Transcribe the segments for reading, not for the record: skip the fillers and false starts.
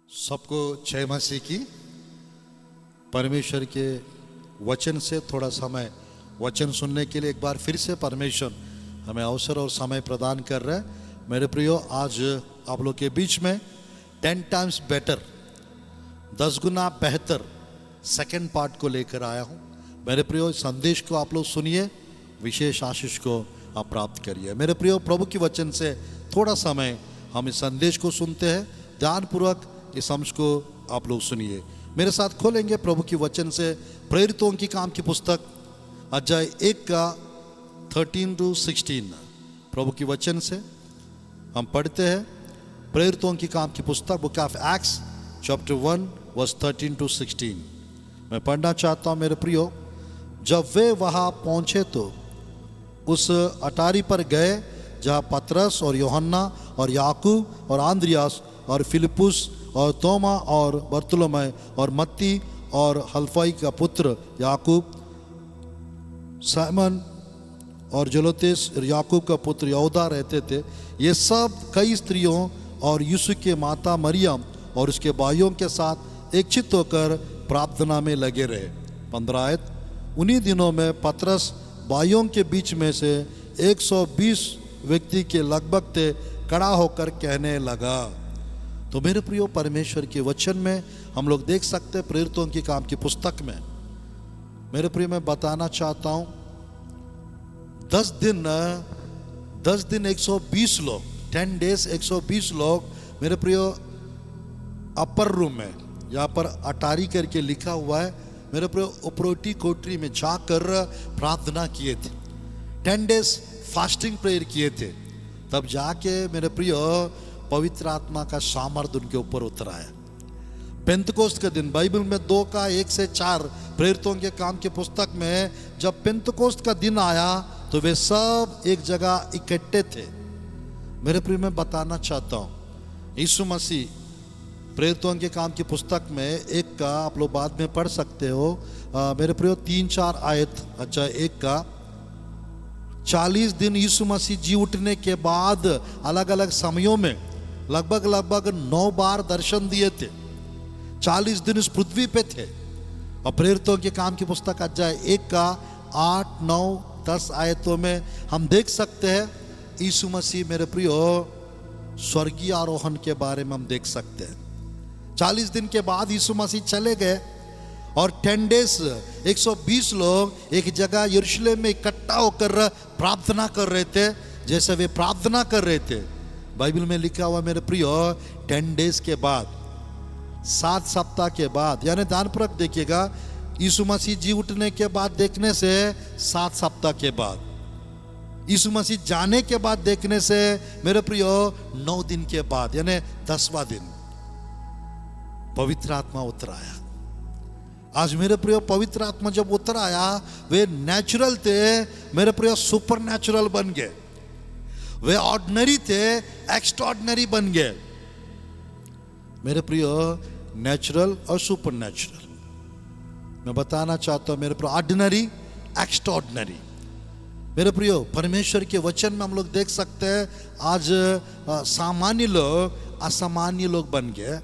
सबको जय मसीह की। परमेश्वर के वचन से थोड़ा समय वचन सुनने के लिए एक बार फिर से परमेश्वर हमें अवसर और समय प्रदान कर रहा है। मेरे प्रियो, आज आप लोग के बीच में 10 टाइम्स बेटर, 10 गुना बेहतर सेकंड पार्ट को लेकर आया हूँ। मेरे प्रियो, इस संदेश को आप लोग सुनिए, विशेष आशीष को आप प्राप्त करिए। मेरे प्रियो, प्रभु की वचन से थोड़ा समय हम इस संदेश को सुनते हैं। ध्यानपूर्वक इस अंश को आप लोग सुनिए। मेरे साथ खोलेंगे प्रभु की वचन से प्रेरितों की काम की पुस्तक अध्याय 1 का 13 to 16। प्रभु की वचन से हम पढ़ते हैं प्रेरितों की काम की पुस्तक book of Acts chapter 1 verse 13 to 16। मैं पढ़ना चाहता हूँ। मेरे प्रियो, जब वे वहाँ पहुँचे तो उस अटारी पर गए जहाँ पतरस और यूहन्ना और याकूब और आंद्रियास और फिलिपुस और तोमा और बरतुलमै और मत्ती और हल्फई का पुत्र याकूब, साइमन और जलोतेस याकूब का पुत्र यहूदा रहते थे। ये सब कई स्त्रियों और यीशु के माता मरियम और उसके भाइयों के साथ एकचित होकर प्रार्थना में लगे रहे। 15 आयत। उन्हीं दिनों में पतरस भाइयों के बीच में से 120 व्यक्ति के लगभग थे, खड़ा होकर कहने लगा। तो मेरे प्रियो, परमेश्वर के वचन में हम लोग देख सकते हैं प्रेरितों की काम की पुस्तक में। मेरे प्रियो, मैं बताना चाहता हूँ 10 दिन 120 लोग, 10 डेज 120 लोग, मेरे प्रियो, अपर रूम में, यहाँ पर अटारी करके लिखा हुआ है, मेरे प्रियो, उपरोटी कोठरी में जाकर प्रार्थना किए थे। 10 डेज फास्टिंग प्रेयर किए थे। तब जाके मेरे प्रियो पवित्र आत्मा का सामर्थ उनके ऊपर उतरा है। पेंतकोस्त के दिन बाइबल में 2 का 1 से 4 प्रेरितों के काम की पुस्तक में जब पेंतकोस्त का दिन आया तो वे सब एक जगह इकट्ठे थे। मेरे प्रिय, मैं बताना चाहता हूँ यीशु मसीह प्रेरितों के काम की पुस्तक में 1 का आप लोग बाद में पढ़ सकते हो। मेरे प्रियो, 3-4 आयत अध्याय 1 का 40 दिन यीशु मसीह जी उठने के बाद अलग अलग समयों में लगभग 9 बार दर्शन दिए थे। 40 दिन इस पृथ्वी पे थे। और प्रेरितों के काम की पुस्तक अध्याय 1 का 8, 9, 10 आयतों में हम देख सकते हैं यीशु मसीह, मेरे प्रियो, स्वर्गीय आरोहण के बारे में हम देख सकते हैं। 40 दिन के बाद यीशु मसीह चले गए और 10 डेज 120 लोग एक जगह यरूशलेम में इकट्ठा होकर प्रार्थना कर रहे थे। जैसे वे प्रार्थना कर रहे थे, बाइबल में लिखा हुआ, मेरे प्रियो, 10 डेज के बाद, 7 सप्ताह के बाद, यानी ध्यानपूर्वक देखिएगा, यीशु मसीह जी उठने के बाद देखने से 7 सप्ताह के बाद, यीशु मसीह जाने के बाद देखने से, मेरे प्रियो, 9 दिन के बाद, यानी 10वां दिन पवित्र आत्मा उतर आया। आज मेरे प्रियो, पवित्र आत्मा जब उतर आया, वे नेचुरल थे, मेरे प्रियो, सुपर नेचुरल बन गए। वे ऑर्डिनरी थे, एक्स्ट्राऑर्डिनरी बन गए। मेरे प्रियो, नेचुरल और सुपर नेचुरल मैं बताना चाहता हूं। मेरे प्रियो, ऑर्डिनरी, एक्स्ट्राऑर्डिनरी। मेरे प्रियो, परमेश्वर के वचन में हम लोग देख सकते हैं आज सामान्य लोग असामान्य लोग बन गए,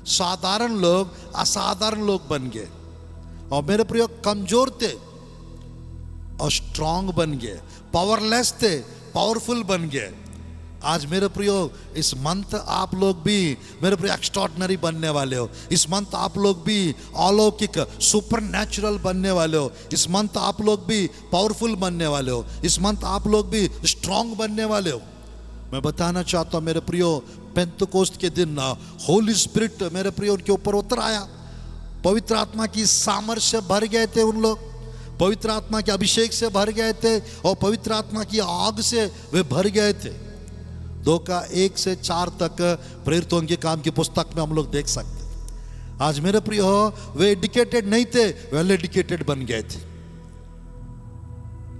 साधारण लोग असाधारण लोग बन गए। और मेरे प्रियो, कमजोर थे और स्ट्रांग बन गए, पावरलेस थे, पावरफुल बन गए। आज मेरे प्रियो, इस मंथ आप लोग भी, मेरे प्रियो, एक्स्ट्राऑर्डिनरी बनने वाले हो। इस मंथ आप लोग भी अलौकिक, सुपर नेचुरल बनने वाले हो। इस मंथ आप लोग भी पावरफुल बनने वाले हो। इस मंथ आप लोग भी स्ट्रांग बनने वाले हो। मैं बताना चाहता हूँ मेरे प्रियो, पेंतकोस्त के दिन होली स्पिरिट, मेरे प्रियो, उनके ऊपर उतर आया। पवित्र आत्मा की सामर्थ्य से भर गए थे उन लोग, पवित्र आत्मा के अभिषेक से भर गए थे और पवित्र आत्मा की आग से वे भर गए थे। 2 का 1 से 4 तक प्रेरितों के काम की पुस्तक में हम लोग देख सकते हैं। आज मेरे प्रियो, वे एडुकेटेड नहीं थे, वेल एडुकेटेड बन गए थे।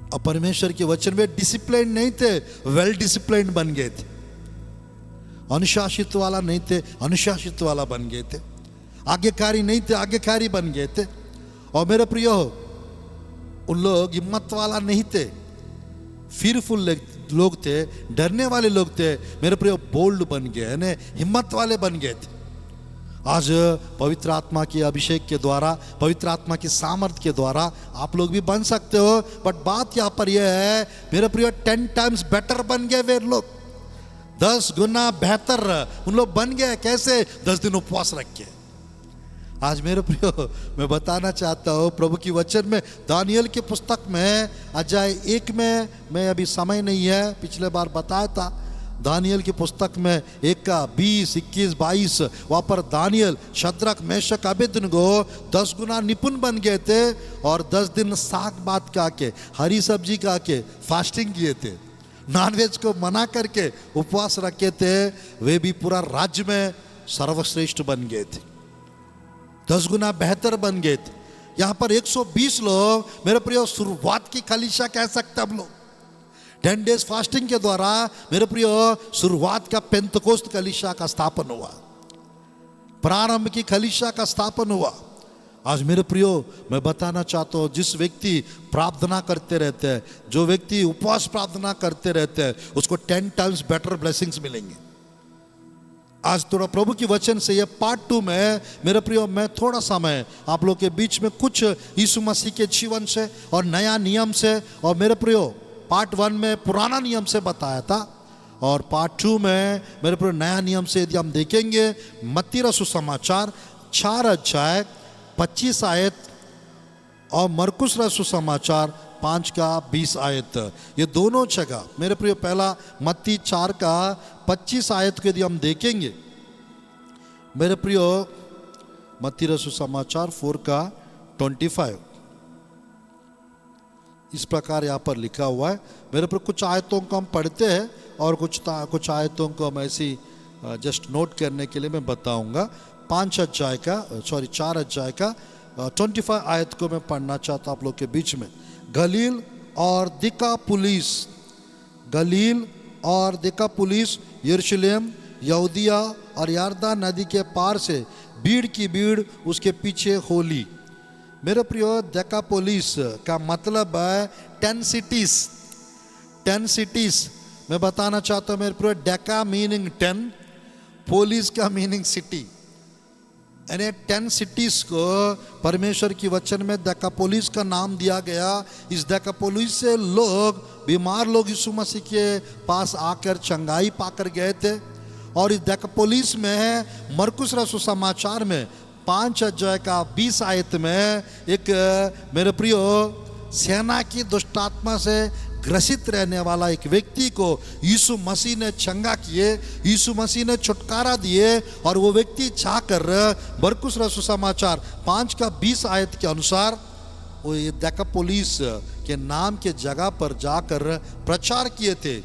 और परमेश्वर के वचन में डिसिप्लिन नहीं थे, वेल डिसिप्लिन बन गए थे। अनुशासित वाला नहीं थे, अनुशासित वाला बन गए थे। आज्ञाकारी नहीं थे, आज्ञाकारी बन गए थे। और मेरे प्रियो, उन लोग हिम्मत वाला नहीं थे, फियरफुल लोग थे, डरने वाले लोग थे। मेरे प्रियो, बोल्ड बन गए, हिम्मत वाले बन गए थे। आज पवित्र आत्मा के अभिषेक के द्वारा, पवित्र आत्मा की सामर्थ्य के द्वारा आप लोग भी बन सकते हो। बट बात यहाँ पर यह है मेरे प्रिय, 10 टाइम्स बेटर बन गए वे लोग, 10 गुना बेहतर उन लोग बन गए। कैसे? 10 दिन उपवास रख के। आज मेरे प्रियो मैं बताना चाहता हूँ प्रभु की वचन में दानियल की पुस्तक में अध्याय 1 में, मैं अभी समय नहीं है, पिछले बार बताया था, दानियल की पुस्तक में 1 का 20, 21, 22 वहाँ पर दानियल, शद्रक, मेशक, अबेदनगो 10 गुना निपुण बन गए थे और 10 दिन साग भात खा के, हरी सब्जी खा के फास्टिंग किए थे, नॉनवेज को मना करके उपवास रखे थे। वे भी पूरा राज्य में सर्वश्रेष्ठ बन गए थे, 10 गुना बेहतर बन गए थे। यहाँ पर 120 लोग मेरे प्रियो शुरुआत की कलीसिया कह सकते हम लोग। 10 डेज फास्टिंग के द्वारा मेरे प्रियो शुरुआत का पेंतकोस्त कलीसिया का स्थापन हुआ, प्रारंभ की कलीसिया का स्थापन हुआ। आज मेरे प्रियो मैं बताना चाहता हूँ, जिस व्यक्ति प्रार्थना करते रहते हैं, जो व्यक्ति उपवास प्रार्थना करते रहते हैं, उसको 10 टाइम्स बेटर ब्लेसिंग्स मिलेंगे। आज थोड़ा प्रभु की वचन से ये पार्ट 2 में मेरे प्रियो मैं थोड़ा समय आप लोग के बीच में कुछ यीशु मसीह के जीवन से और नया नियम से, और मेरे प्रियो पार्ट 1 में पुराना नियम से बताया था, और पार्ट 2 में मेरे प्रियो नया नियम से यदि हम देखेंगे मत्ती रसू समाचार 4 अध्याय 25 आयत और मरकुस रसू समाचार 5 का 20 आयत, ये दोनों जगह मेरे प्रियो पहला मत्ती 4 का 25 आयत को यदि हम देखेंगे मेरे प्रियो, मत्ती रसू समाचार 4 का 25 इस प्रकार यहाँ पर लिखा हुआ है। मेरे पर कुछ आयतों को हम पढ़ते हैं और कुछ आयतों को हम ऐसी जस्ट नोट करने के लिए मैं बताऊंगा। 4 अध्याय का 25 आयत को मैं पढ़ना चाहता हूँ आप लोग के बीच में। गलील और दिकापुलिस, यरूशलेम, यहूदिया और यरदन नदी के पार से भीड़ की भीड़ उसके पीछे होली। मेरे प्रियो डेकापोलिस का मतलब है 10 सिटीज। मैं बताना चाहता हूँ मेरे प्रियो, डेका मीनिंग 10, पोलिस का मीनिंग सिटी, यानी 10 सिटीज को परमेश्वर की वचन में डेकापोलिस का नाम दिया गया। इस डेकापोलिस से लोग, बीमार लोग यीशु मसीह के पास आकर चंगाई पाकर गए थे। और इस डेकापोलिस में मरकुस रसू समाचार में 5 अध्याय का 20 आयत में एक मेरे प्रियो सेना की दुष्टात्मा से ग्रसित रहने वाला एक व्यक्ति को यीशु मसीह ने चंगा किए, यीशु मसीह ने छुटकारा दिए। और वो व्यक्ति जाकर मरकुस रसू समाचार 5 का 20 आयत के अनुसार वो ये डेकापोलिस के नाम के जगह पर जाकर प्रचार किए थे।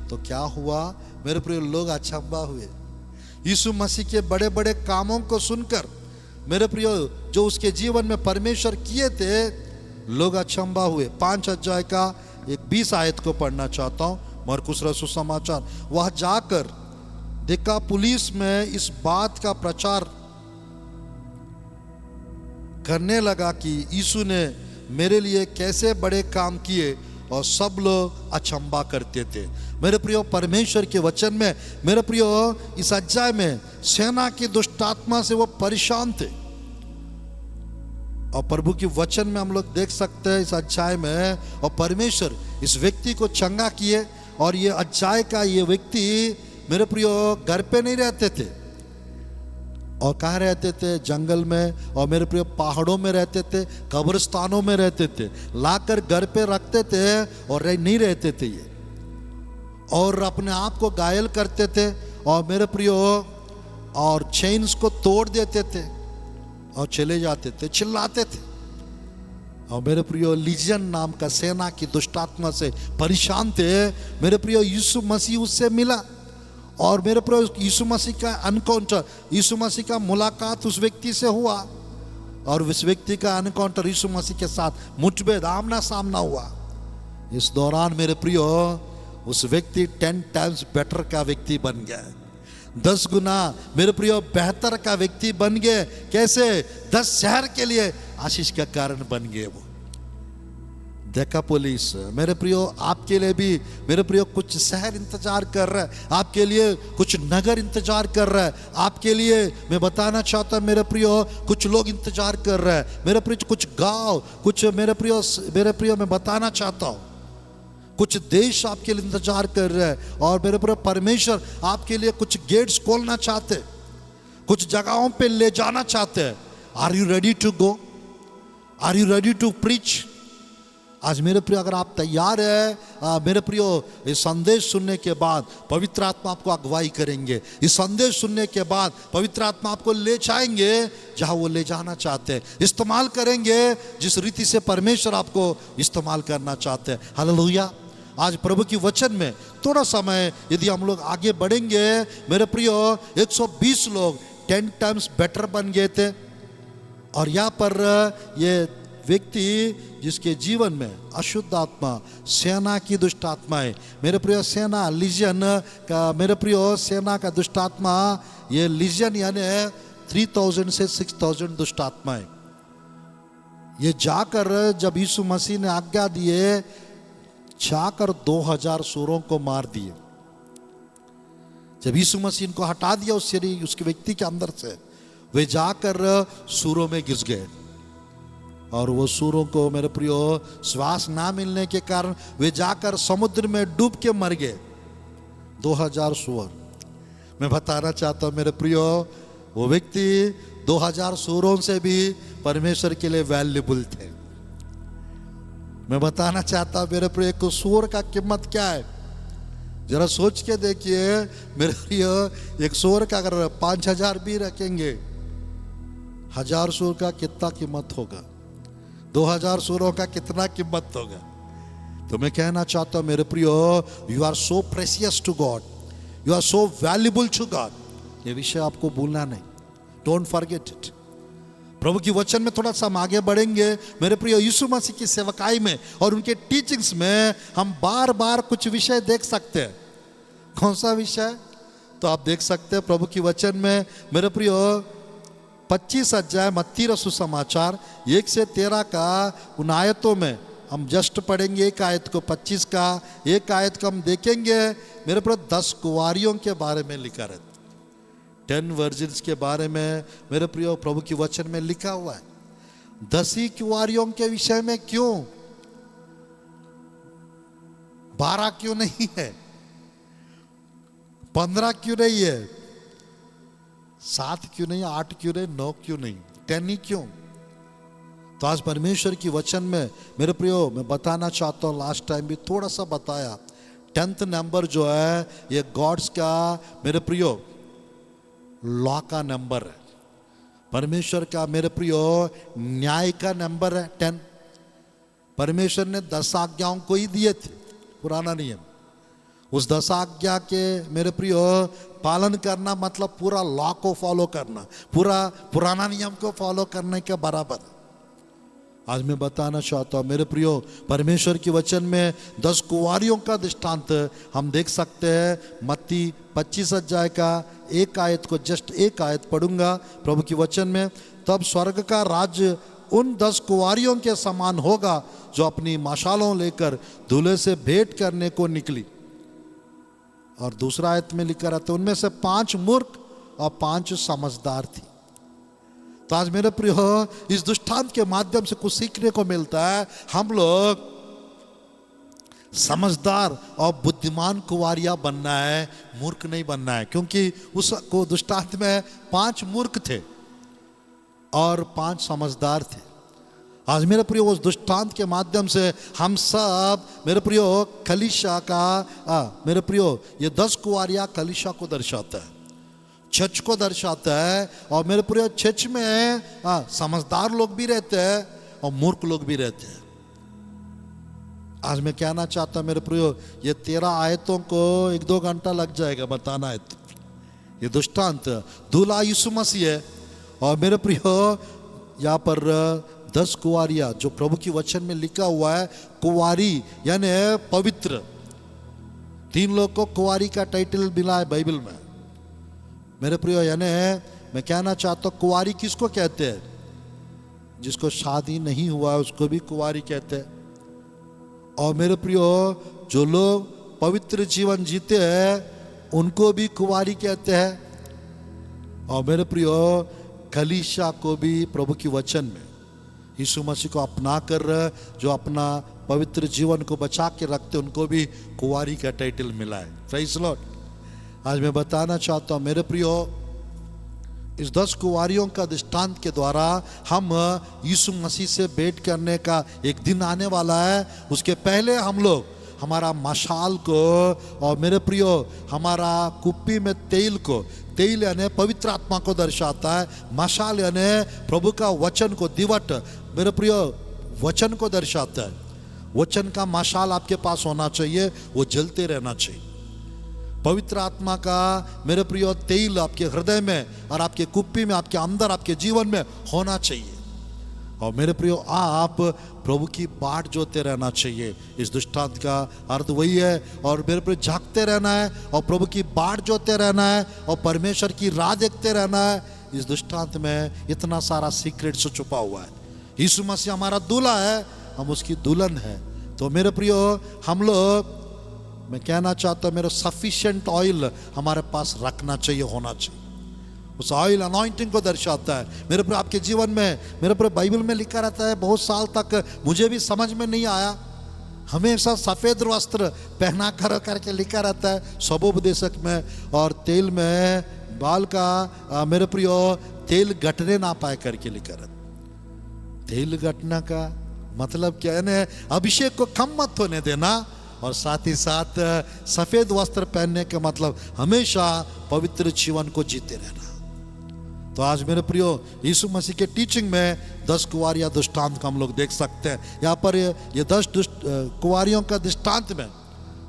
तो क्या हुआ मेरे प्रिय, लोग अचंभा हुए यीशु मसीह के बड़े बड़े कामों को सुनकर। मेरे प्रियो जो उसके जीवन में परमेश्वर किए थे, लोग अचंभा हुए। 5 अध्याय का एक 20 आयत को पढ़ना चाहता हूँ, मरकुस रसू समाचार। वह जाकर डेकापुलिस में इस बात का प्रचार करने लगा कि यीशु ने मेरे लिए कैसे बड़े काम किए, और सब लोग अचंभा करते थे। मेरे प्रियो परमेश्वर के वचन में मेरे प्रियो इस अध्याय में सेना की दुष्टात्मा से वो परेशान थे, और प्रभु की वचन में हम लोग देख सकते हैं इस अध्याय में, और परमेश्वर इस व्यक्ति को चंगा किए। और ये अध्याय का ये व्यक्ति मेरे प्रियो घर पे नहीं रहते थे, और कहाँ रहते थे? जंगल में, और मेरे प्रियो पहाड़ों में रहते थे, कब्रिस्तानों में रहते थे, लाकर घर पे रखते थे और नहीं रहते थे ये, और अपने आप को घायल करते थे, और मेरे प्रियो और चेन्स को तोड़ देते थे और चले जाते थे, चिल्लाते थे। और मेरे प्रियो लीजियन नाम का सेना की दुष्टात्मा से परेशान थे। मेरे प्रियो यीशु मसीह उससे मिला, और मेरे प्रियो यीशु मसीह का अनकाउंटर, यीशु मसीह का मुलाकात उस व्यक्ति से हुआ, और उस व्यक्ति का अनकाउंटर यीशु मसीह के साथ मुठभेड़, आमना सामना हुआ। इस दौरान मेरे प्रियो उस व्यक्ति 10 टाइम्स बेटर का व्यक्ति बन गया, 10 गुना मेरे प्रियो बेहतर का व्यक्ति बन गए। कैसे? 10 शहर के लिए आशीष का कारण बन गए। वो डेकापोलिस। मेरे प्रियो आपके लिए भी मेरे प्रियो कुछ शहर इंतजार कर रहा है, आपके लिए कुछ नगर इंतजार कर रहा है, आपके लिए मैं बताना चाहता हूं मेरे प्रियो कुछ लोग इंतजार कर रहे हैं, मेरे प्रियो कुछ गांव, कुछ मेरे प्रियो मैं बताना चाहता हूं कुछ देश आपके लिए इंतजार कर रहे हैं। और मेरे प्रियो परमेश्वर आपके लिए कुछ गेट्स खोलना चाहते, कुछ जगहों पे ले जाना चाहते हैं। Are you ready to go? Are you ready to preach? आज मेरे प्रियो अगर आप तैयार है, मेरे प्रियो इस संदेश सुनने के बाद पवित्र आत्मा आपको अगुवाई करेंगे। इस संदेश सुनने के बाद पवित्र आत्मा आपको ले जाएंगे जहां वो ले जाना चाहते हैं, इस्तेमाल करेंगे जिस रीति से परमेश्वर आपको इस्तेमाल करना चाहते हैं। हालेलुया। आज प्रभु की वचन में थोड़ा समय यदि हम लोग आगे बढ़ेंगे, मेरे प्रियो 120 लोग 10 टाइम्स बेटर बन गए थे। और यहाँ पर ये व्यक्ति जिसके जीवन में अशुद्ध आत्मा, सेना की दुष्ट आत्मा है, मेरे प्रियो सेना लीजियन का, मेरे प्रियो सेना का दुष्ट आत्मा, ये लीजियन यानी 3000 से 6000 दुष्ट आत्मा है। ये जाकर जब यीशु मसीह ने आज्ञा दिए, जाकर 2000 सूरों को मार दिए। जब यीशु मसीह इनको हटा दिया उस शरीर उसके व्यक्ति के अंदर से, वे जाकर सूरों में घिस गए। और वो सूरों को मेरे प्रियो श्वास ना मिलने के कारण वे जाकर समुद्र में डूब के मर गए। 2000 सूअर। मैं बताना चाहता हूं मेरे प्रियो, वो व्यक्ति 2000 सूरों से भी परमेश्वर के लिए वैल्यूबल थे। मैं बताना चाहता हूं मेरे प्रियो, एक सूअर का कीमत क्या है जरा सोच के देखिए मेरे प्रियो। एक सूअर का अगर 5000 भी रखेंगे, 1000 सूअर का कितना कीमत होगा? 2000 सूरों का कितना कीमत होगा? तो मैं कहना चाहता हूं मेरे प्रियो, you are so precious to God, you are so valuable to God. ये विषय आपको भूलना नहीं, डोंट फॉरगेट इट। प्रभु की वचन में थोड़ा सा हम आगे बढ़ेंगे मेरे प्रियो। यीशु मसीह की सेवकाई में और उनके टीचिंग्स में हम बार बार कुछ विषय देख सकते हैं। कौन सा विषय? तो आप देख सकते हैं प्रभु की वचन में मेरे प्रियो 25 अध्याय मत्ती रसू समाचार 1 से 13 का उन आयतों में हम जस्ट पढ़ेंगे। एक आयत को 25 का, एक आयत को हम देखेंगे मेरे प्रियो 10 कुंवारियों के बारे में लिखा रहता, 10 वर्जिन्स के बारे में मेरे प्रियो प्रभु की वचन में लिखा हुआ है। 10 ही कुंवारियों के विषय में क्यों? 12 क्यों नहीं है? 15 क्यों नहीं है? 7 क्यों नहीं? 8 क्यों नहीं? 9 क्यों नहीं? 10 ही क्यों? तो आज परमेश्वर की वचन में मेरे प्रियो मैं बताना चाहता हूं, लास्ट टाइम भी थोड़ा सा बताया, 10th नंबर जो है ये गॉड्स का मेरे प्रियो लॉ का नंबर है, परमेश्वर का मेरे प्रियो न्याय का नंबर है 10। परमेश्वर ने 10 आज्ञाओं को ही दिए थे, पुराना नियम। उस 10 आज्ञा के मेरे प्रियो पालन करना मतलब पूरा लॉ को फॉलो करना, पूरा पुराना नियम को फॉलो करने के बराबर। आज मैं बताना चाहता हूं मेरे प्रियो, परमेश्वर की वचन में 10 कुंवारियों का दृष्टांत हम देख सकते हैं। मत्ती 25 अध्याय का एक आयत को जस्ट एक आयत पढ़ूंगा प्रभु की वचन में। तब स्वर्ग का राज्य उन 10 कुंवारियों के समान होगा जो अपनी मशालों लेकर दूल्हे से भेंट करने को निकली। और दूसरा आयत में लिखा रहता है उनमें से 5 मूर्ख और 5 समझदार थी। तो आज मेरे प्रियो इस दृष्टांत के माध्यम से कुछ सीखने को मिलता है। हम लोग समझदार और बुद्धिमान कुंवारियां बनना है, मूर्ख नहीं बनना है। क्योंकि उस को दृष्टांत में 5 मूर्ख थे और 5 समझदार थे। आज मेरे प्रियो उस दृष्टांत के माध्यम से हम सब मेरे प्रियो कलीसिया का मेरे प्रियो ये 10 कुंवारियां कलीसिया को दर्शाता है, चर्च को दर्शाता है। और मेरे प्रियो चर्च में समझदार लोग भी रहते हैं और मूर्ख लोग भी रहते हैं। आज मैं कहना चाहता हूं मेरे प्रियो ये 13 आयतों को 1-2 घंटा लग जाएगा बताना है। ये दृष्टांत दूल्हा यीशु मसीह है। और मेरे प्रियो यहाँ पर 10 कुंवारियां जो प्रभु की वचन में लिखा हुआ है, कुंवारी यानी पवित्र। 3 लोग को कुंवारी का टाइटल मिला है बाइबल में मेरे प्रियो। यानी मैं कहना चाहता हूं कुंवारी किसको कहते हैं? जिसको शादी नहीं हुआ है उसको भी कुंवारी कहते हैं। और मेरे प्रियो, जो लोग पवित्र जीवन जीते हैं उनको भी कुंवारी कहते हैं। और मेरे प्रियो, कलीसिया को भी प्रभु की वचन में यीशु मसीह को अपना कर जो अपना पवित्र जीवन को बचा के रखते उनको भी कुंवारी का टाइटल मिला है। Praise the Lord. आज मैं बताना चाहता हूँ मेरे प्रियो, इस 10 कुंवारियों का दृष्टांत के द्वारा हम यीशु मसीह से भेंट करने का एक दिन आने वाला है। उसके पहले हम लोग हमारा मशाल को और मेरे प्रियो हमारा कुप्पी में तेल को, तेल यानी पवित्र आत्मा को दर्शाता है, मशाल यानी प्रभु का वचन को, दिवट मेरे प्रियो वचन को दर्शाता है। वचन का मशाल आपके पास होना चाहिए, वो जलते रहना चाहिए। पवित्र आत्मा का मेरे प्रियो तेल आपके हृदय में और आपके कुप्पी में, आपके अंदर, आपके जीवन में होना चाहिए। और मेरे प्रियो, आप प्रभु की बाट जोते रहना चाहिए। इस दृष्टांत का अर्थ वही है। और मेरे प्रियो, झांकते रहना है और प्रभु की बाट जोते रहना है और परमेश्वर की राह देखते रहना है। इस दृष्टांत में इतना सारा सीक्रेट से छुपा हुआ है। यीशु मसीह हमारा दूल्हा है, हम उसकी दुल्हन है। तो मेरे प्रियो, हम लोग, मैं कहना चाहता हूँ, मेरा सफिशिएंट ऑयल हमारे पास रखना चाहिए, होना चाहिए। उस ऑयल अनॉइंटिंग को दर्शाता है। मेरे प्रिय, आपके जीवन में, मेरे प्रिय, बाइबल में लिखा रहता है, बहुत साल तक मुझे भी समझ में नहीं आया, हमेशा सफ़ेद वस्त्र पहना करके लिखा रहता है सबोपदेशक में और तेल में बाल का मेरे प्रियो तेल गटने ना पाए करके लिखा रहता है। तेल गटना का मतलब क्या है? अभिषेक को कम मत होने देना। और साथ ही साथ सफ़ेद वस्त्र पहनने का मतलब हमेशा पवित्र जीवन को जीते रहना। तो आज मेरे प्रियो, यीशु मसीह के टीचिंग में 10 कुंवारियां दृष्टांत का हम लोग देख सकते हैं। यहाँ पर ये 10 कुंवारियों का दृष्टांत में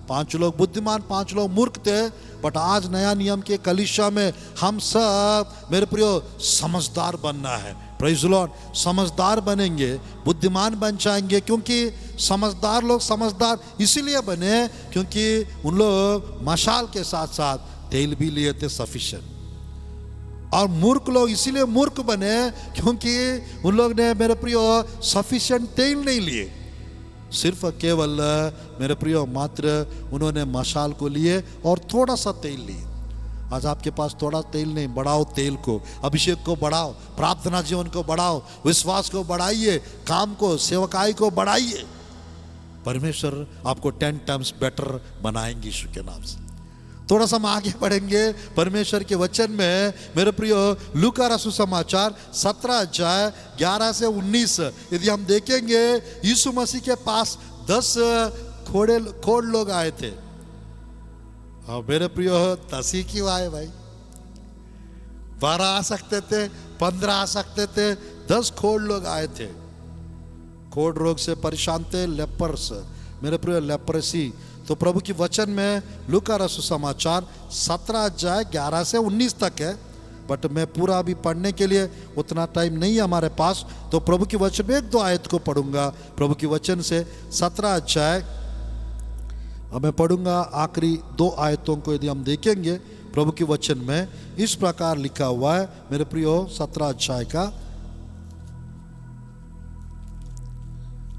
5 लोग बुद्धिमान, 5 लोग मूर्ख थे। बट आज नया नियम के कलीसिया में हम सब मेरे प्रियो समझदार बनना है। Praise the Lord. समझदार बनेंगे, बुद्धिमान बन जाएंगे, क्योंकि समझदार लोग समझदार इसीलिए बने क्योंकि उन लोग मशाल के साथ साथ तेल भी लिए थे सफिशिएंट। और मूर्ख लोग इसीलिए मूर्ख बने क्योंकि उन लोग ने मेरे प्रियो सफिशिएंट तेल नहीं लिए, सिर्फ केवल मेरे प्रियो मात्र उन्होंने मशाल को लिए और थोड़ा सा तेल लिए। आज आपके पास थोड़ा तेल नहीं, बढ़ाओ तेल को, अभिषेक को बढ़ाओ, प्रार्थना जीवन को बढ़ाओ, विश्वास को बढ़ाइए, काम को, सेवकाई को बढ़ाइए। परमेश्वर आपको 10 टाइम्स बेटर बनाएंगे यीशु के नाम से। थोड़ा सा हम आगे बढ़ेंगे परमेश्वर के वचन में। मेरे प्रियो, लूका रसूल समाचार 17 अध्याय 11 से 19 यदि हम देखेंगे, यीशु मसीह के पास 10 खोड़ लोग आए थे। और मेरे प्रियो, 10 ही क्यों आए भाई? 12 आ सकते थे, 15 आ सकते थे, 10 खोड़ लोग आए थे। खोड़ रोग से परेशान थे, लेपर्स, मेरे प्रियो लेप्रेसी। तो प्रभु की वचन में लूका रसूल समाचार 17 अध्याय 11 से 19 तक है। बट मैं पूरा अभी पढ़ने के लिए उतना टाइम नहीं है हमारे पास, तो प्रभु की वचन में 1-2 आयत को पढ़ूंगा। प्रभु की वचन से 17 अध्याय मैं पढ़ूंगा, आखिरी 2 आयतों को यदि हम देखेंगे प्रभु के वचन में इस प्रकार लिखा हुआ है। मेरे प्रियो, 17 अध्याय का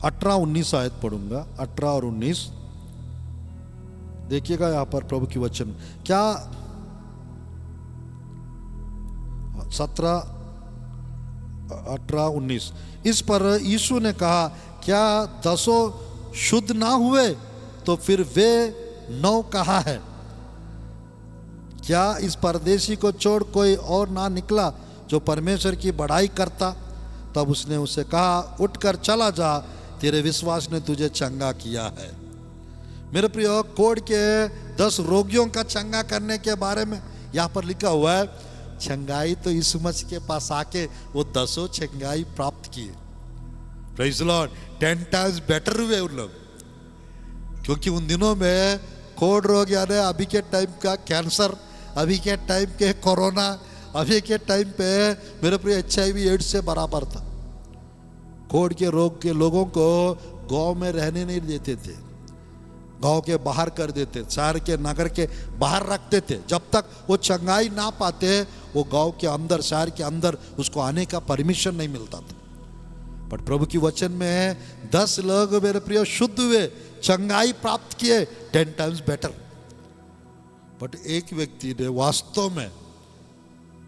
18-19 आयत पढ़ूंगा, 18 और 19 देखिएगा। यहां पर प्रभु की वचन क्या 17, 18, 19। इस पर यीशु ने कहा, क्या 10 शुद्ध ना हुए तो फिर वे 9 कहाँ है? क्या इस परदेशी को छोड़ कोई और ना निकला जो परमेश्वर की बड़ाई करता? तब उसने उसे कहा, उठकर चला जा, तेरे विश्वास ने तुझे चंगा किया है। मेरे प्रियो, कोढ़ के 10 रोगियों का चंगा करने के बारे में यहाँ पर लिखा हुआ है। चंगाई तो यीशु मसीह के पास आके वो 10 चंगाई प्राप्त किए। Praise the Lord. 10 times better हुए उन लोग, क्योंकि उन दिनों में कोढ़ रोग यानी अभी के टाइम का कैंसर, अभी के टाइम के कोरोना, अभी के टाइम पे मेरे प्रिय HIV एड्स से बराबर था। कोढ़ के रोग के लोगों को गांव में रहने नहीं देते थे, गांव के बाहर कर देते, शहर के नगर के बाहर रखते थे। जब तक वो चंगाई ना पाते वो गांव के अंदर, शहर के अंदर उसको आने का परमिशन नहीं मिलता था। बट प्रभु की वचन में 10 लोग मेरे प्रिय शुद्ध हुए। चंगाई प्राप्त किए 10 टाइम्स बेटर। बट एक व्यक्ति ने वास्तव में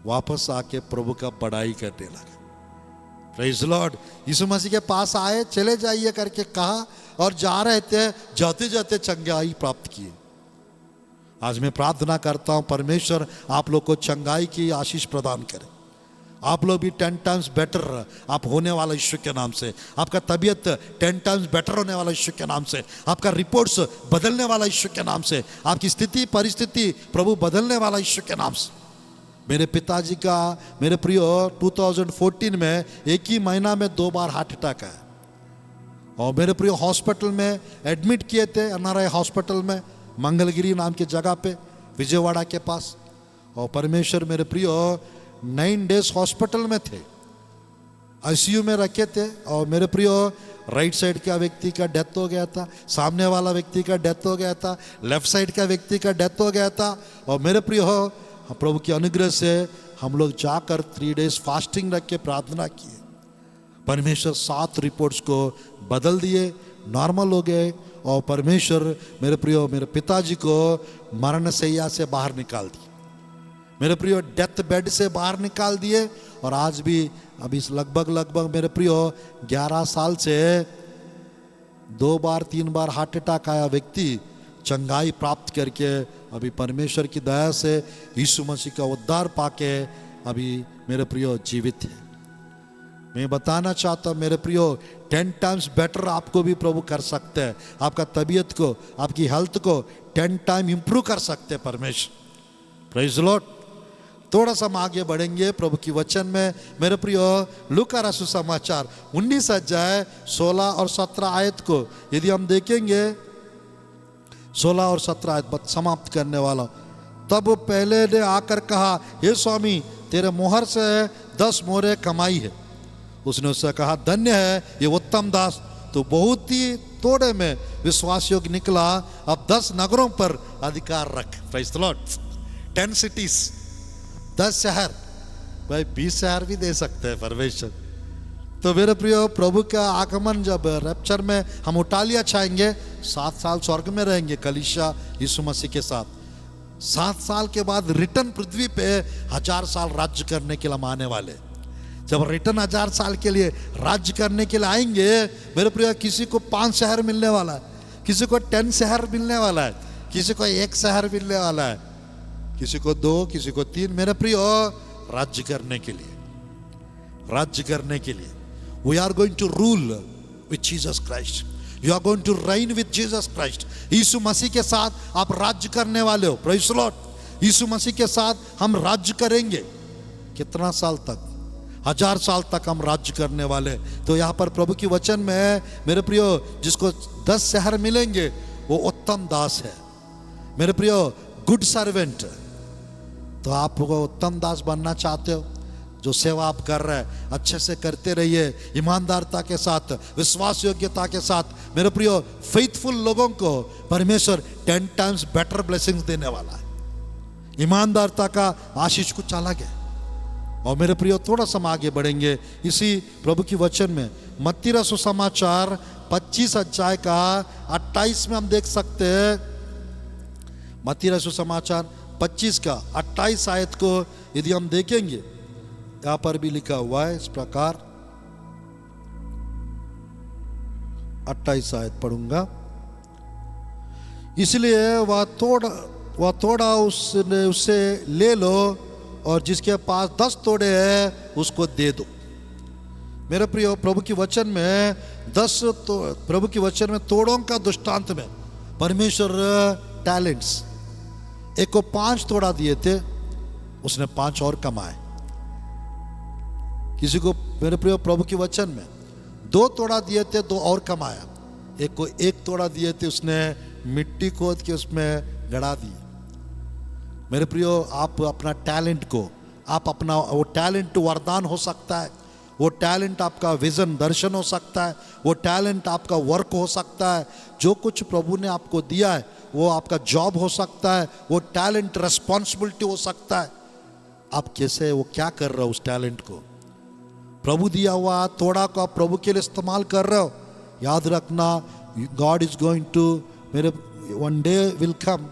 वापस आके प्रभु का बड़ाई करने लगा। Praise Lord. यीशु मसीह के पास आए, चले जाइए करके कहा और जा रहे थे, जाते जाते चंगाई प्राप्त किए। आज मैं प्रार्थना करता हूं परमेश्वर आप लोग को चंगाई की आशीष प्रदान करे। आप लोग भी 10 टाइम्स बेटर आप होने वाला यीशु के नाम से। आपका तबीयत 10 टाइम्स बेटर होने वाला यीशु के नाम से। आपका रिपोर्ट्स बदलने वाला यीशु के नाम से। आपकी स्थिति परिस्थिति प्रभु बदलने वाला यीशु के नाम से। मेरे पिताजी का मेरे प्रियो 2014 में एक ही महीना में 2 बार हार्ट अटैक आया और मेरे प्रियो हॉस्पिटल में एडमिट किए थे, एनआरआई हॉस्पिटल में मंगलगिरी नाम की जगह पे विजयवाड़ा के पास। और परमेश्वर मेरे प्रियो 9 डेज हॉस्पिटल में थे, आईसीयू में रखे थे। और मेरे प्रियो राइट साइड का व्यक्ति का डेथ हो गया था, सामने वाला व्यक्ति का डेथ हो गया था, लेफ्ट साइड का व्यक्ति का डेथ हो गया था। और मेरे प्रियो प्रभु के अनुग्रह से हम लोग जाकर 3 डेज फास्टिंग रख के प्रार्थना किए। परमेश्वर 7 रिपोर्ट्स को बदल दिए, नॉर्मल हो गए। और परमेश्वर मेरे प्रियो मेरे पिताजी को मरण शैया से बाहर निकाल दिए, मेरे प्रियो डेथ बेड से बाहर निकाल दिए। और आज भी अभी लगभग मेरे प्रियो 11 साल से 2 बार 3 बार हार्ट अटैक आया व्यक्ति चंगाई प्राप्त करके अभी परमेश्वर की दया से यीशु मसीह का उद्धार पाके अभी मेरे प्रियो जीवित है। मैं बताना चाहता हूँ मेरे प्रियो 10 टाइम्स बेटर आपको भी प्रभु कर सकते हैं। आपका तबीयत को, आपकी हेल्थ को 10 टाइम इंप्रूव कर सकते हैं परमेश्वर। Praise Lord. थोड़ा सा हम आगे बढ़ेंगे प्रभु की वचन में। मेरे प्रियो लूका रसूल समाचार 19 अध्याय 16 और 17 आयत को यदि हम देखेंगे, 16 और 17 आयत समाप्त करने वाला। तब पहले ने आकर कहा, हे स्वामी तेरे मोहर से 10 मोहरें कमाई है। उसने उससे कहा, धन्य है ये उत्तम दास, तो बहुत ही थोड़े में विश्वास योग्य निकला, अब 10 नगरों पर अधिकार रख। Praise the Lord. 10 सिटीज, 10 शहर, भाई 20 शहर भी दे सकते हैं परमेश्वर। तो मेरे प्रियो प्रभु का आगमन जब रैप्चर में हम उठा लिया छाएंगे, 7 साल स्वर्ग में रहेंगे कलीसिया यीशु मसीह के साथ। 7 साल के बाद रिटर्न पृथ्वी पे 1000 साल राज्य करने के लिए हम आने वाले। जब रिटर्न 1000 साल के लिए राज्य करने के लिए आएंगे मेरे प्रियो, किसी को 5 शहर मिलने वाला है, किसी को 10 शहर मिलने वाला है, किसी को 1 शहर मिलने वाला है, किसी को 2, किसी को 3। मेरे प्रियो राज्य करने के लिए, राज्य करने के लिए we are going to rule with Jesus Christ. You are going to reign with Jesus Christ. यीशु मसीह के साथ आप राज्य करने वाले हो। Praise the Lord. Yeshu Masih के साथ हम राज्य करेंगे। कितना साल तक? 1000 साल तक हम राज्य करने वाले। तो यहाँ पर प्रभु की वचन में है मेरे प्रियो, जिसको 10 शहर मिलेंगे वो उत्तम दास है। मेरे प्रियो गुड सर्वेंट। तो आप उत्तम दास बनना चाहते हो? जो सेवा आप कर रहे हैं अच्छे से करते रहिए, ईमानदारता के साथ, विश्वास योग्यता के साथ। मेरे प्रियो फेथफुल लोगों को परमेश्वर 10 टाइम्स बेटर ब्लेसिंग्स देने वाला है। ईमानदारता का आशीष कुछ अलग है। और मेरे प्रियो थोड़ा सा हम आगे बढ़ेंगे इसी प्रभु की वचन में। मत्ती रसूल समाचार 25 अध्याय का 28 में हम देख सकते हैं। मत्ती रसूल समाचार 25 का 28 आयत को यदि हम देखेंगे, यहां पर भी लिखा हुआ है इस प्रकार। 28 आयत पढ़ूंगा। इसलिए वह थोड़ा उससे ले लो और जिसके पास 10 तोड़े हैं उसको दे दो। मेरे प्रियो प्रभु की वचन में प्रभु की वचन में तोड़ों का दृष्टांत में परमेश्वर टैलेंट्स, एक को 5 तोड़ा दिए थे, उसने 5 और कमाए। किसी को मेरे प्रियो प्रभु की वचन में 2 तोड़ा दिए थे, 2 और कमाया। एक को 1 तोड़ा दिए थे, उसने मिट्टी खोद के उसमें गड़ा दी। मेरे प्रियो आप अपना टैलेंट को, आप अपना वो टैलेंट वरदान हो सकता है, वो टैलेंट आपका विजन दर्शन हो सकता है, वो टैलेंट आपका वर्क हो सकता है। जो कुछ प्रभु ने आपको दिया है वो आपका जॉब हो सकता है, वो टैलेंट रिस्पॉन्सिबिलिटी हो सकता है। आप कैसे वो क्या कर रहे हो उस टैलेंट को? प्रभु दिया हुआ थोड़ा को आप प्रभु के लिए इस्तेमाल कर रहे हो। याद रखना God is going to, मेरे one day will come,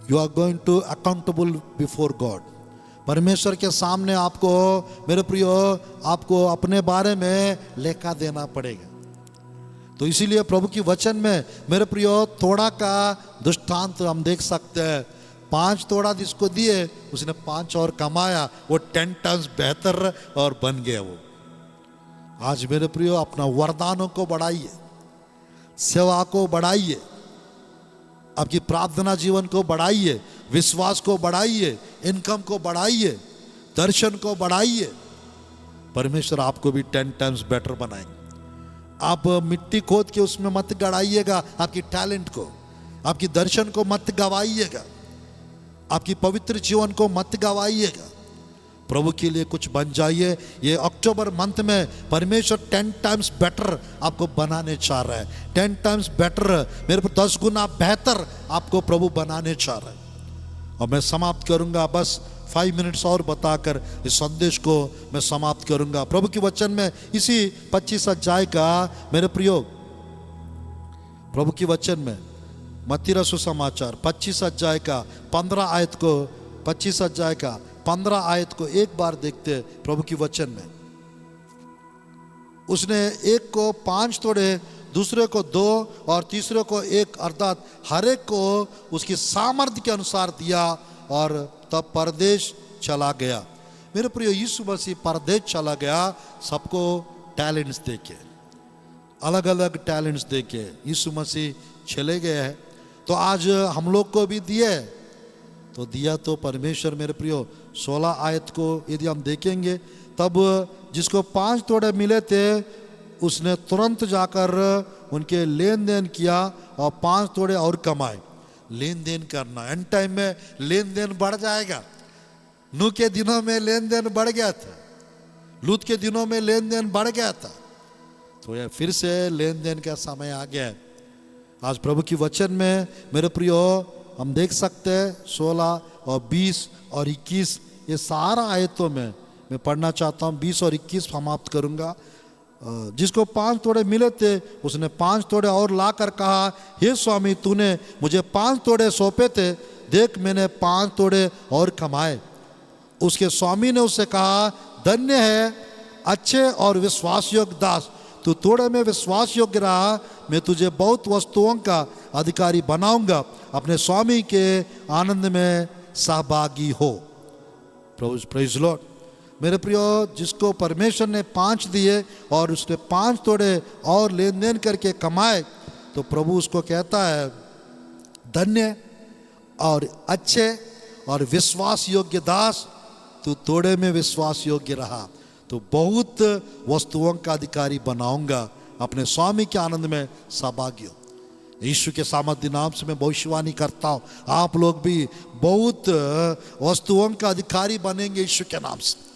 you are going to accountable before God. परमेश्वर के सामने आपको मेरे प्रियो आपको अपने बारे में लेखा देना पड़ेगा। तो इसीलिए प्रभु की वचन में मेरे प्रियो तोड़ा का दृष्टांत हम देख सकते हैं। 5 तोड़ा जिसको दिए उसने 5 और कमाया, वो 10 टाइम्स बेहतर और बन गया वो। आज मेरे प्रियो अपना वरदानों को बढ़ाइए, सेवा को बढ़ाइए, आपकी प्रार्थना जीवन को बढ़ाइए, विश्वास को बढ़ाइए, इनकम को बढ़ाइए, दर्शन को बढ़ाइए। परमेश्वर आपको भी 10 टाइम्स बेटर बनाएंगे। आप मिट्टी खोद के उसमें मत गड़ाइएगा आपकी टैलेंट को, आपकी दर्शन को मत गवाइएगा, आपकी पवित्र जीवन को मत गवाइएगा। प्रभु के लिए कुछ बन जाइए। ये अक्टूबर मंथ में परमेश्वर 10 टाइम्स बेटर आपको बनाने चाह रहा है। 10 टाइम्स बेटर, मेरे पर 10 गुना बेहतर आपको प्रभु बनाने चाह रहा है। और मैं समाप्त करूंगा, बस 5 मिनट्स और बताकर इस संदेश को मैं समाप्त करूंगा। प्रभु के वचन में इसी 25 अध्याय का मेरे प्रियो, प्रभु के वचन में मत्ती रसू समाचार 25 अध्याय का 15 आयत को, 25 अध्याय का 15 आयत को एक बार देखते हैं। प्रभु की वचन में उसने एक को 5 तोड़े, दूसरे को 2 और तीसरे को 1, अर्थात हर एक को उसकी सामर्थ्य के अनुसार दिया और तब परदेश चला गया। मेरे प्रिय, यीशु मसीह परदेश चला गया सबको टैलेंट्स देके, अलग अलग टैलेंट्स देके यीशु मसीह चले गए हैं। तो आज हम लोग को भी दिए, तो दिया तो परमेश्वर मेरे प्रियो 16 आयत को यदि हम देखेंगे, तब जिसको 5 तोड़े मिले थे उसने तुरंत जाकर उनके लेन देन किया और 5 तोड़े और कमाए। लेन देन करना, एंड टाइम में लेन देन बढ़ जाएगा। नूह के दिनों में लेन देन बढ़ गया था, लूत के दिनों में लेन देन बढ़ गया था, तो यह फिर से लेन देन का समय आ गया है। आज प्रभु की वचन में मेरे प्रियो हम देख सकते हैं 16 और 20 और 21, ये सारा आयतों में मैं पढ़ना चाहता हूँ। 20 और 21 समाप्त करूँगा। जिसको 5 तोड़े मिले थे उसने 5 तोड़े और लाकर कहा, हे स्वामी, तूने मुझे 5 तोड़े सौंपे थे, देख मैंने 5 तोड़े और कमाए। उसके स्वामी ने उससे कहा, धन्य है अच्छे और विश्वास योग्य दास, तू थोड़े में विश्वास योग्य रहा, मैं तुझे बहुत वस्तुओं का अधिकारी बनाऊंगा, अपने स्वामी के आनंद में सहभागी हो। Praise Lord. मेरे प्रियो, जिसको परमेश्वर ने 5 दिए और उसने 5 तोड़े और लेन देन करके कमाए, तो प्रभु उसको कहता है, धन्य और अच्छे और विश्वास योग्य दास, तू थोड़े में विश्वास योग्य रहा, तो बहुत वस्तुओं का अधिकारी बनाऊंगा, अपने स्वामी के आनंद में सहभागी हो। यीशु के सामर्थ्य नाम से मैं भविष्यवाणी करता हूँ, आप लोग भी बहुत वस्तुओं का अधिकारी बनेंगे यीशु के नाम से।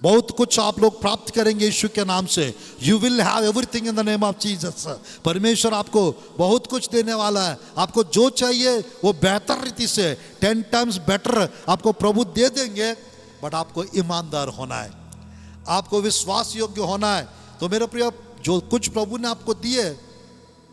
बहुत कुछ आप लोग प्राप्त करेंगे यीशु के नाम से। You will have everything in the name of Jesus. परमेश्वर आपको बहुत कुछ देने वाला है। आपको जो चाहिए वो बेहतर रीति से 10 टाइम्स बेटर आपको प्रभु दे देंगे, बट आपको ईमानदार होना है, आपको विश्वास योग्य होना है। तो मेरे प्रिय, जो कुछ प्रभु ने आपको दिए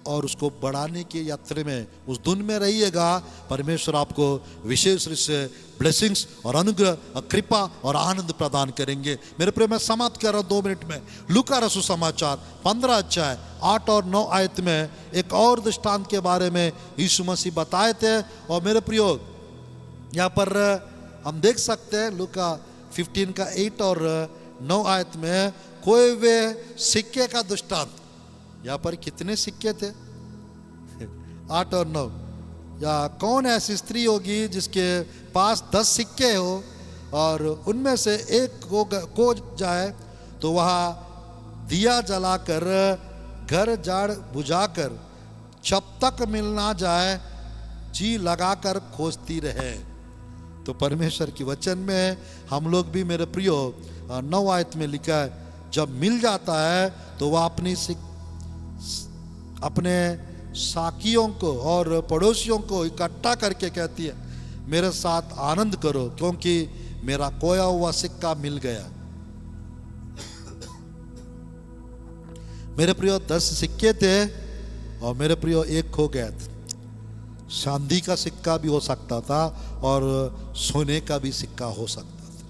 और उसको बढ़ाने की यात्रा में उस धुन में रहिएगा। परमेश्वर आपको विशेष रूप से ब्लेसिंग्स और अनुग्रह और कृपा और आनंद प्रदान करेंगे। मेरे प्रिय, मैं समाप्त कर रहा हूँ 2 मिनट में। लूका रसू समाचार 15 अध्याय 8 और 9 आयत में एक और दृष्टांत के बारे में यीशु मसीह बताए थे। और मेरे प्रियो, यहाँ पर हम देख सकते हैं लूका 15 का 8 और 9 आयत में खोए हुए सिक्के का दृष्टांत। यहाँ पर कितने सिक्के थे? 8 और 9। या कौन ऐसी स्त्री होगी जिसके पास 10 सिक्के हो और उनमें से एक खो जाए तो वह दिया जलाकर घर जाड़ बुझाकर जब तक मिल ना जाए जी लगाकर खोजती रहे। तो परमेश्वर की वचन में हम लोग भी मेरे प्रियो 9 आयत में लिखा है, जब मिल जाता है तो वह अपने साकियों को और पड़ोसियों को इकट्ठा करके कहती है, मेरे साथ आनंद करो क्योंकि मेरा खोया हुआ सिक्का मिल गया। मेरे प्रियो, 10 सिक्के थे और मेरे प्रियो एक खो गया था। चांदी का सिक्का भी हो सकता था और सोने का भी सिक्का हो सकता था।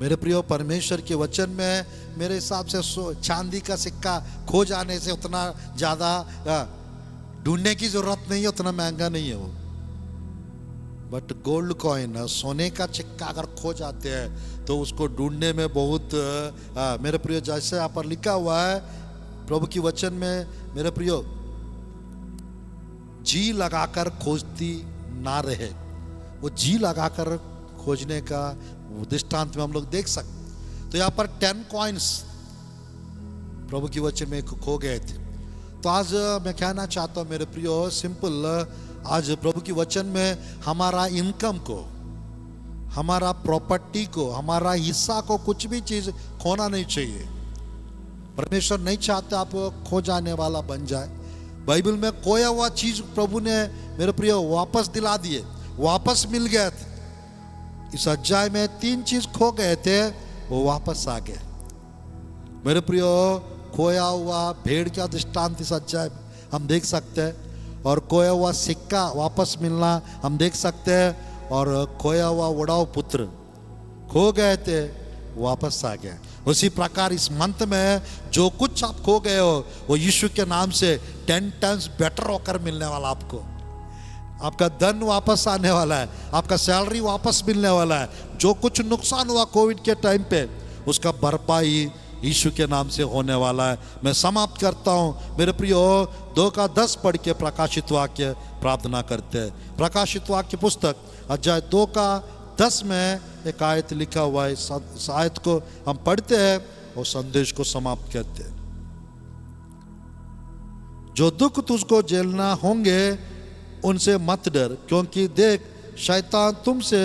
मेरे प्रियो परमेश्वर के वचन में मेरे हिसाब से चांदी का सिक्का खो जाने से उतना ज़्यादा ढूंढने की जरूरत नहीं है, उतना महंगा नहीं है वो। बट गोल्ड कॉइन, सोने का सिक्का अगर खो जाते हैं तो उसको ढूंढने में बहुत मेरे प्रियो, जैसे यहाँ पर लिखा हुआ है प्रभु की वचन में, मेरे प्रियो, जी लगाकर खोजती ना रहे। वो जी लगाकर खोजने का दृष्टांत में हम लोग देख सकते। तो यहाँ पर 10 कॉइन्स प्रभु की वचन में खो गए थे। तो आज मैं कहना चाहता हूँ मेरे प्रियो, सिंपल, आज प्रभु की वचन में हमारा इनकम को, हमारा प्रॉपर्टी को, हमारा हिस्सा को, कुछ भी चीज खोना नहीं चाहिए। परमेश्वर नहीं चाहते आप खो जाने वाला बन जाए। बाइबल में खोया हुआ चीज प्रभु ने मेरे प्रियो वापस दिला दिए, वापस मिल गए थे। इस अध्याय में 3 चीज खो गए थे, वो वापस आ गए। मेरे प्रियो, खोया हुआ भेड़ का दृष्टांत इस अध्याय में हम देख सकते हैं, और खोया हुआ सिक्का वापस मिलना हम देख सकते हैं, और खोया हुआ उड़ाऊ पुत्र खो गए थे, वापस आ गए। उसी प्रकार इस मंथ में जो कुछ आप खो गए हो वो यीशु के नाम से 10 टाइम्स बेटर होकर मिलने वाला। आपको आपका धन वापस आने वाला है, आपका सैलरी वापस मिलने वाला है। जो कुछ नुकसान हुआ कोविड के टाइम पे, उसका भरपाई यीशु के नाम से होने वाला है। मैं समाप्त करता हूँ मेरे प्रियो, 2:10 पढ़ के प्रकाशित वाक्य प्रार्थना करते हैं। प्रकाशित वाक्य पुस्तक अध्याय 2:10 में एक आयत लिखा हुआ है। इस आयत को हम पढ़ते हैं और संदेश को समाप्त करते हैं। जो दुख तुझको झेलना होंगे उनसे मत डर, क्योंकि देख शैतान तुमसे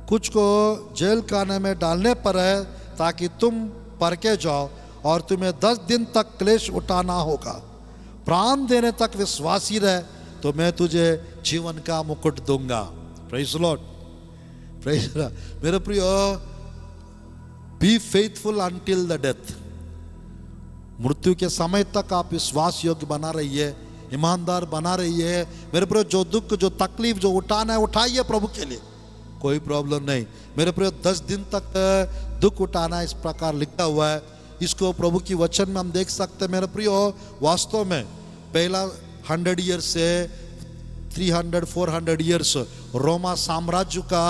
कुछ को जेल खाने में डालने पर है, ताकि तुम परखे जाओ, और तुम्हें 10 दिन तक क्लेश उठाना होगा। प्राण देने तक विश्वासी रहे तो मैं तुझे जीवन का मुकुट दूंगा। Praise Lord, praise Lord. मेरे प्रियो, be faithful until the death. मृत्यु के समय तक आप विश्वास योग्य बना रहिए, ईमानदार बना रहिए। मेरे प्रियो, जो दुख, जो तकलीफ, जो उठाना है उठाइए प्रभु के लिए, कोई प्रॉब्लम नहीं। मेरे प्रियो, 10 दिन तक दुख उठाना इस प्रकार लिखा हुआ है। इसको प्रभु की वचन में हम देख सकते हैं। मेरे प्रियो, वास्तव में पहला 100 ईयर्स से 300-400 ईयर्स रोमा साम्राज्य का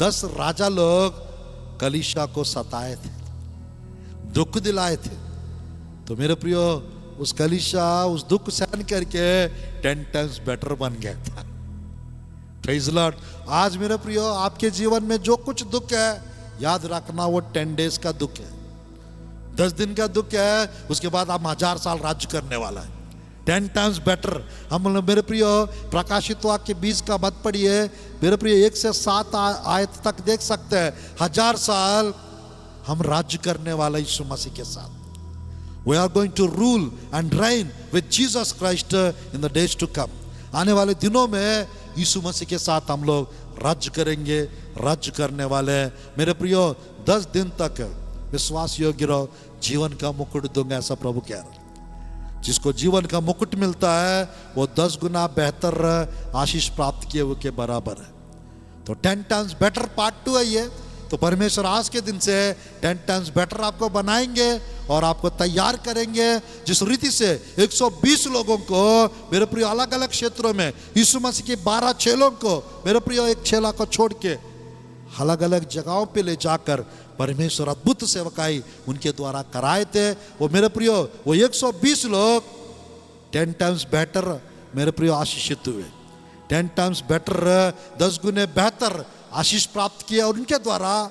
10 राजा लोग कलीसिया को सताए थे, दुख दिलाए थे। तो मेरे प्रियो, उस कलीसिया उस दुख सहन करके 10 टाइम्स बेटर बन गया था। Praise Lord. आज मेरे प्रियो, आपके जीवन में जो कुछ दुख है, याद रखना वो 10 डेज का दुख है, 10 दिन का दुख है। उसके बाद आप 1000 साल राज्य करने वाला है। 10 टाइम्स बेटर। हम मेरे प्रियो, प्रकाशित वाक्य 20 का मत पढ़िए मेरे प्रियो, 1 से 7 आयत तक देख सकते हैं। 1000 साल हम राज्य करने वाला यीशु मसीह के साथ। We are going to rule and reign with Jesus Christ in the days to come. आने वाले दिनों में यीशु मसीह के साथ हम लोग राज्य करेंगे, राज्य करने वाले हैं। मेरे प्रियो, 10 दिन तक विश्वास योग्य रहो, जीवन का मुकुट दूंगा, ऐसा प्रभु कह रहा है। जिसको जीवन का मुकुट मिलता है वो 10 गुना बेहतर आशीष प्राप्त किए हुए के बराबर है। तो 10 टाइम्स बेटर पार्ट 2 है ये। तो परमेश्वर आज के दिन से 10 टाइम्स बेटर आपको बनाएंगे और आपको तैयार करेंगे। जिस रीति से 120 लोगों को मेरे प्रियो अलग अलग क्षेत्रों में यीशु मसीह के 12 चेलों को मेरे प्रियो एक चेला को छोड़ के अलग अलग जगहों पे ले जाकर परमेश्वर अद्भुत सेवकाई उनके द्वारा कराए थे। वो मेरे प्रियो, वो 120 लोग 10 टाइम्स बेटर मेरे प्रियो आशीषित हुए, 10 टाइम्स बेटर, 10 गुने बेहतर आशीष प्राप्त किया। और उनके द्वारा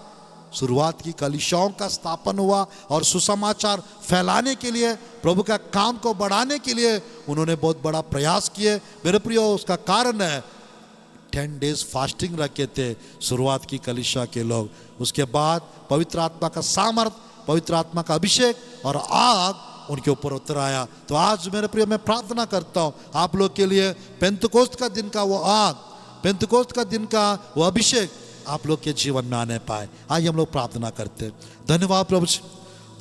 शुरुआत की कलीसियाओं का स्थापन हुआ और सुसमाचार फैलाने के लिए, प्रभु का काम को बढ़ाने के लिए उन्होंने बहुत बड़ा प्रयास किए। मेरे प्रियो, उसका कारण है 10 डेज फास्टिंग रखे थे शुरुआत की कलीसिया के लोग। उसके बाद पवित्र आत्मा का सामर्थ, पवित्र आत्मा का अभिषेक और आग उनके ऊपर उतर आया। तो आज मेरे प्रियो, मैं प्रार्थना करता हूँ आप लोग के लिए, पेंतकोस्त का दिन का वो आग, पेंतकोस्त का दिन का वो अभिषेक आप लोग के जीवन में आने पाए। आइए हम लोग प्रार्थना करते हैं। धन्यवाद प्रभु जी,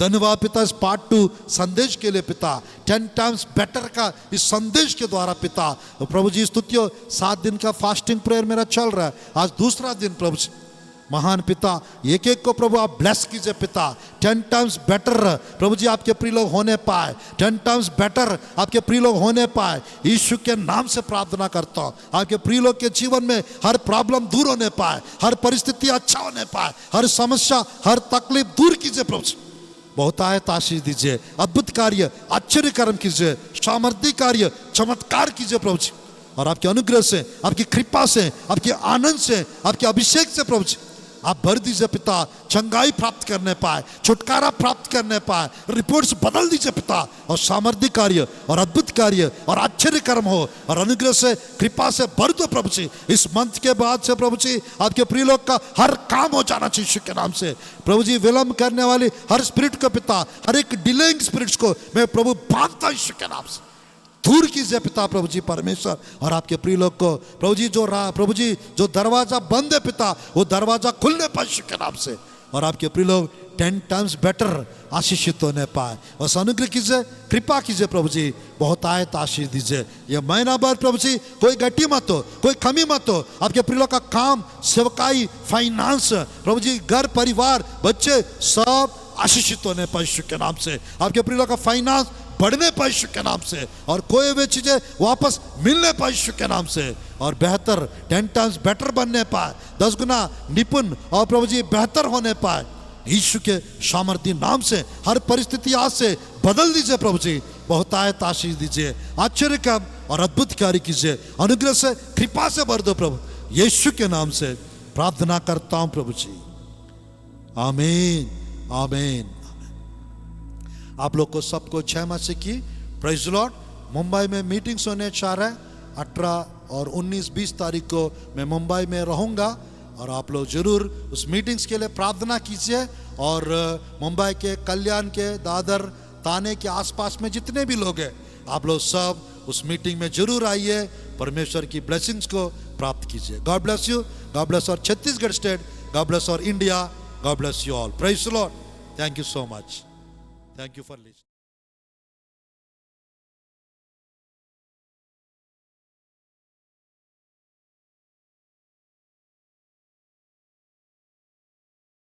धन्यवाद पिता इस पार्ट 2 संदेश के लिए पिता, 10 टाइम्स बेटर का इस संदेश के द्वारा पिता। प्रभु जी स्तुतियो, 7 दिन का फास्टिंग प्रेयर मेरा चल रहा है, आज दूसरा दिन प्रभु जी। महान पिता एक एक को प्रभु आप ब्लेस कीजिए पिता, 10 टाइम्स बेटर प्रभु जी आपके प्रिय लोग होने पाए, 10 टाइम्स बेटर आपके प्रिय लोग होने पाए। यीशु के नाम से प्रार्थना करता हूँ, आपके प्रिय लोग के जीवन में हर प्रॉब्लम दूर होने पाए, हर परिस्थिति अच्छा होने पाए, हर समस्या हर तकलीफ दूर कीजिए प्रभु जी। बहुत आयत आशीष दीजिए, अद्भुत कार्य आश्चर्य कर्म कीजिए, सामर्थ्य कार्य चमत्कार कीजिए प्रभु जी। और आपके अनुग्रह से, आपकी कृपा से, आपके आनंद से, आपके अभिषेक से प्रभु जी आप भर दीजिए पिता, चंगाई प्राप्त करने पाए, छुटकारा प्राप्त करने पाए, रिपोर्ट्स बदल दीजिए पिता, और सामर्थ्य कार्य और अद्भुत कार्य और आश्चर्य कर्म हो, और अनुग्रह से कृपा से भर दो प्रभु जी। इस मंथ के बाद से प्रभु जी आपके प्रिय लोग का हर काम हो जाना चाहिए यीशु के नाम से। प्रभु जी विलंब करने वाली हर स्पिरिट को पिता, हर एक डिलेइंग स्पिरिट्स को मैं प्रभु बांधता हूं यीशु के नाम से, दूर कीजिए पिता प्रभु जी परमेश्वर। और आपके प्रिय लोग को प्रभु जी प्रभु जी जो दरवाजा बंद है पिता, वो दरवाजा खुलने पाए यीशु के नाम से, और आपके प्रिय लोग 10 टाइम्स बेटर आशीषित होने पाए। और अनुग्रह कीजिए, कृपा कीजिए प्रभु जी, बहुत आयत आशीष दीजिए। ये महीना भर प्रभु जी कोई गट्टी मत हो, कोई कमी मत हो, आपके प्रिय लोग का काम, सेवकाई, फाइनेंस प्रभु जी, घर परिवार बच्चे सब आशीषित होने पाए यीशु के नाम से। आपके प्रिय लोग का फाइनेंस बढ़ने पाए यीशु के नाम से, और कोई वे चीजें वापस मिलने पाए यीशु के नाम से, और बेहतर 10 टाइम्स बेटर बनने पाए, 10 गुना निपुण और प्रभु जी बेहतर होने पाए यीशु के सामर्थ्य नाम से। हर परिस्थिति आज से बदल दीजिए प्रभु जी, बहुत आयत आशीष दीजिए, आश्चर्य काम और अद्भुत कार्य कीजिए, अनुग्रह से कृपा से भर दो प्रभु, यीशु के नाम से प्रार्थना करता हूं प्रभु जी, आमीन आमीन। आप लोग को सबको 6 मसीह की प्रेज लॉर्ड। मुंबई में मीटिंग्स होने चाह रहे हैं, 18 और 19-20 तारीख को मैं मुंबई में रहूँगा, और आप लोग जरूर उस मीटिंग्स के लिए प्रार्थना कीजिए। और मुंबई के कल्याण के दादर ताने के आसपास में जितने भी लोग हैं, आप लोग सब उस मीटिंग में जरूर आइए, परमेश्वर की ब्लेसिंग्स को प्राप्त कीजिए। God bless you, God bless और छत्तीसगढ़ स्टेट, गॉड ब्लेस और India, God bless you all, praise the Lord, thank you so much, thank you for listening.